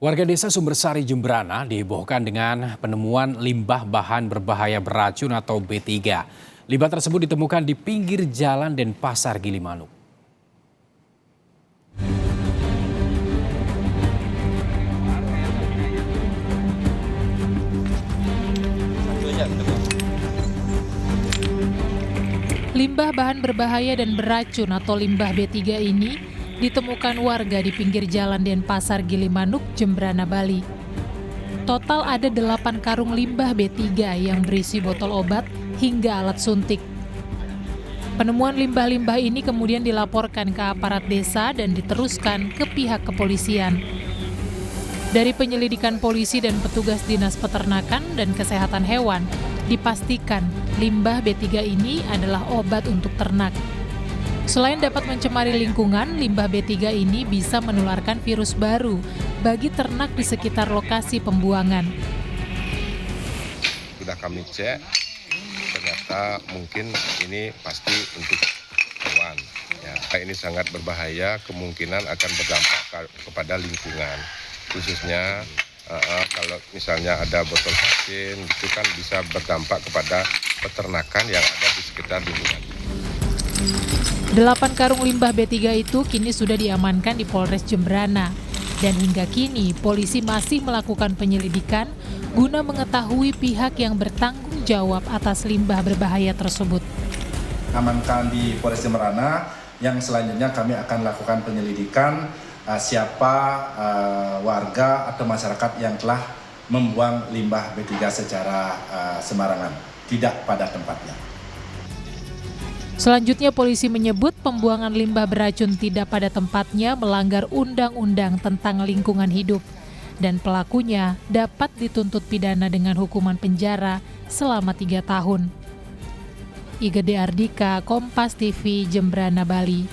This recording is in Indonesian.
Warga desa Sumbersari Jembrana dihebohkan dengan penemuan limbah bahan berbahaya beracun atau B3. Limbah tersebut ditemukan di pinggir jalan Denpasar Gilimanuk. Limbah bahan berbahaya dan beracun atau limbah B3 ini ditemukan warga di pinggir jalan Denpasar Gilimanuk, Jembrana, Bali. Total ada 8 karung limbah B3 yang berisi botol obat hingga alat suntik. Penemuan limbah-limbah ini kemudian dilaporkan ke aparat desa dan diteruskan ke pihak kepolisian. Dari penyelidikan polisi dan petugas Dinas Peternakan dan Kesehatan Hewan, dipastikan limbah B3 ini adalah obat untuk ternak. Selain dapat mencemari lingkungan, limbah B3 ini bisa menularkan virus baru bagi ternak di sekitar lokasi pembuangan. Sudah kami cek, ternyata mungkin ini pasti untuk hewan. Ya, ini sangat berbahaya, kemungkinan akan berdampak kepada lingkungan. Khususnya kalau misalnya ada botol vaksin, itu kan bisa berdampak kepada peternakan yang ada di sekitar lingkungan. 8 karung limbah B3 itu kini sudah diamankan di Polres Jembrana. Dan hingga kini, polisi masih melakukan penyelidikan guna mengetahui pihak yang bertanggung jawab atas limbah berbahaya tersebut. Amankan di Polres Jembrana, yang selanjutnya kami akan lakukan penyelidikan siapa warga atau masyarakat yang telah membuang limbah B3 secara sembarangan, tidak pada tempatnya. Selanjutnya polisi menyebut pembuangan limbah beracun tidak pada tempatnya melanggar undang-undang tentang lingkungan hidup dan pelakunya dapat dituntut pidana dengan hukuman penjara selama 3 tahun. Igede Ardika, Kompas TV, Jembrana, Bali.